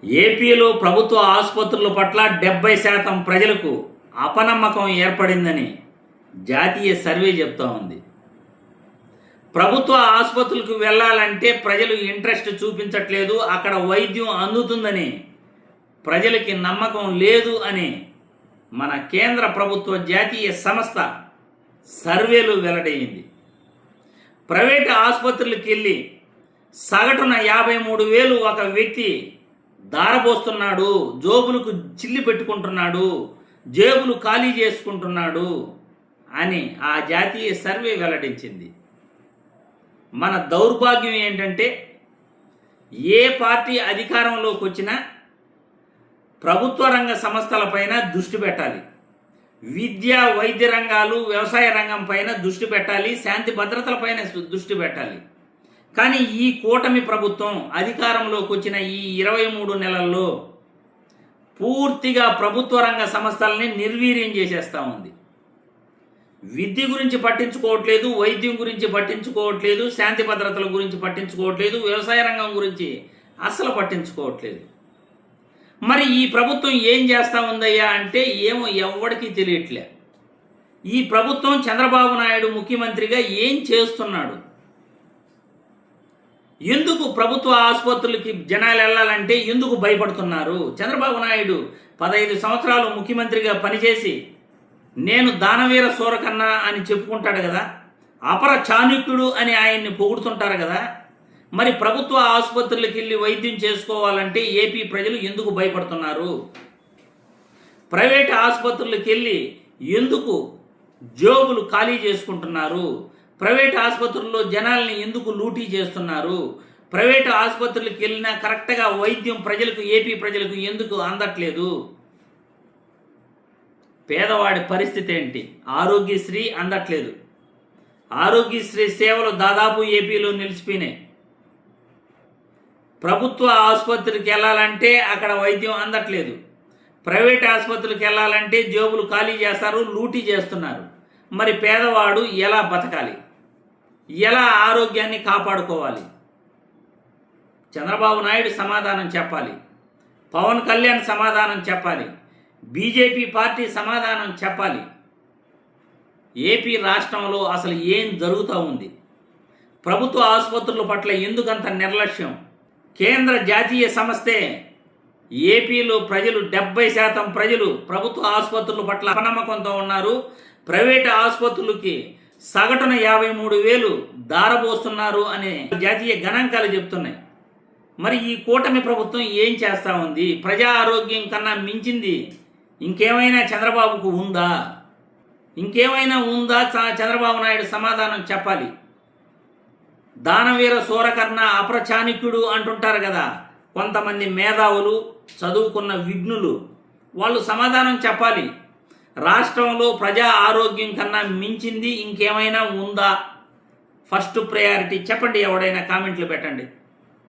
ఏపీలో ప్రభుత్వ ఆసుపత్రుల పట్ల 70% ప్రజలకు అపనమ్మకం ఏర్పడిందని జాతీయ సర్వే చెప్తా ఉంది. ప్రభుత్వ ఆసుపత్రులకు వెళ్ళాలంటే ప్రజలు ఇంట్రెస్ట్ చూపించట్లేదు, అక్కడ వైద్యం అందుతుందని ప్రజలకి నమ్మకం లేదు అని మన కేంద్ర ప్రభుత్వ జాతీయ సంస్థ సర్వేలు వెల్లడైంది. ప్రైవేటు ఆసుపత్రులకు వెళ్ళి సగటున 53,000 ఒక వ్యక్తి దారబోస్తున్నాడు, జోబులకు చిల్లి పెట్టుకుంటున్నాడు, జేబులు ఖాళీ చేసుకుంటున్నాడు అని ఆ జాతీయ సర్వే వెల్లడించింది. మన దౌర్భాగ్యం ఏంటంటే ఏ పార్టీ అధికారంలోకి వచ్చినా ప్రభుత్వ రంగ సంస్థలపైన దృష్టి పెట్టాలి, విద్య వైద్య రంగాలు వ్యవసాయ రంగం పైన దృష్టి పెట్టాలి, శాంతి భద్రతలపైన దృష్టి పెట్టాలి. కానీ ఈ కూటమి ప్రభుత్వం అధికారంలోకి వచ్చిన ఈ 23 నెలల్లో పూర్తిగా ప్రభుత్వ రంగ సంస్థలని నిర్వీర్యం చేసేస్తూ ఉంది. విద్య గురించి పట్టించుకోవట్లేదు, వైద్యం గురించి పట్టించుకోవట్లేదు, శాంతి భద్రతల గురించి పట్టించుకోవట్లేదు, వ్యవసాయ రంగం గురించి అస్సలు పట్టించుకోవట్లేదు. మరి ఈ ప్రభుత్వం ఏం చేస్తూ ఉందయ్యా అంటే ఏమో ఎవ్వడికి తెలియట్లే. ఈ ప్రభుత్వం చంద్రబాబు నాయుడు ముఖ్యమంత్రిగా ఏం చేస్తున్నాడు? ఎందుకు ప్రభుత్వ ఆసుపత్రులకి జనాలు వెళ్ళాలంటే ఎందుకు భయపడుతున్నారు? చంద్రబాబు నాయుడు 15 సంవత్సరాలు ముఖ్యమంత్రిగా పనిచేసి నేను దానవీర సూరకన్నా అని చెప్పుకుంటాడు కదా, అపర చాణుక్యుడు అని ఆయన్ని పొగుడుతుంటారు కదా. మరి ప్రభుత్వ ఆసుపత్రులకు వెళ్ళి వైద్యం చేసుకోవాలంటే ఏపీ ప్రజలు ఎందుకు భయపడుతున్నారు? ప్రైవేట్ ఆసుపత్రులకు వెళ్ళి ఎందుకు జోబులు ఖాళీ చేసుకుంటున్నారు? ప్రైవేట్ ఆసుపత్రుల్లో జనాల్ని ఎందుకు లూటీ చేస్తున్నారు? ప్రైవేట్ ఆసుపత్రులకు వెళ్ళినా కరెక్ట్గా వైద్యం ప్రజలకు ఏపీ ప్రజలకు ఎందుకు అందట్లేదు? పేదవాడి పరిస్థితి ఏంటి? ఆరోగ్యశ్రీ అందట్లేదు. ఆరోగ్యశ్రీ సేవలు దాదాపు ఏపీలో నిలిచిపోయినాయి. ప్రభుత్వ ఆసుపత్రికి వెళ్ళాలంటే అక్కడ వైద్యం అందట్లేదు. ప్రైవేట్ ఆసుపత్రికి వెళ్ళాలంటే జేబులు ఖాళీ చేస్తారు, లూటీ చేస్తున్నారు. మరి పేదవాడు ఎలా బతకాలి? ఎలా ఆరోగ్యాన్ని కాపాడుకోవాలి? చంద్రబాబు నాయుడు సమాధానం చెప్పాలి, పవన్ కళ్యాణ్ సమాధానం చెప్పాలి, బీజేపీ పార్టీ సమాధానం చెప్పాలి. ఏపీ రాష్ట్రంలో అసలు ఏం జరుగుతూ ఉంది? ప్రభుత్వ ఆసుపత్రుల పట్ల ఎందుకంత నిర్లక్ష్యం? కేంద్ర జాతీయ సంస్థే ఏపీలో ప్రజలు 70% ప్రజలు ప్రభుత్వ ఆసుపత్రుల పట్ల అపనమ్మకంతో ఉన్నారు. ప్రైవేటు ఆసుపత్రులకి సగటున 53,000 దారబోస్తున్నారు అనే జాతీయ గణాంకాలు చెప్తున్నాయి. మరి ఈ కూటమి ప్రభుత్వం ఏం చేస్తూ ఉంది? ప్రజా ఆరోగ్యం కన్నా మించింది ఇంకేమైనా చంద్రబాబుకు ఉందా? ఇంకేమైనా ఉందా? చంద్రబాబు నాయుడు సమాధానం చెప్పాలి. దానవీర సూరకర్ణ అప్రచాణిక్యుడు అంటుంటారు కదా కొంతమంది మేధావులు, చదువుకున్న విఘ్నులు, వాళ్ళు సమాధానం చెప్పాలి. రాష్ట్రంలో ప్రజా ఆరోగ్యం కన్నా మించింది ఇంకేమైనా ఉందా? ఫస్ట్ ప్రయారిటీ చెప్పండి, ఎవడైనా కామెంట్లు పెట్టండి.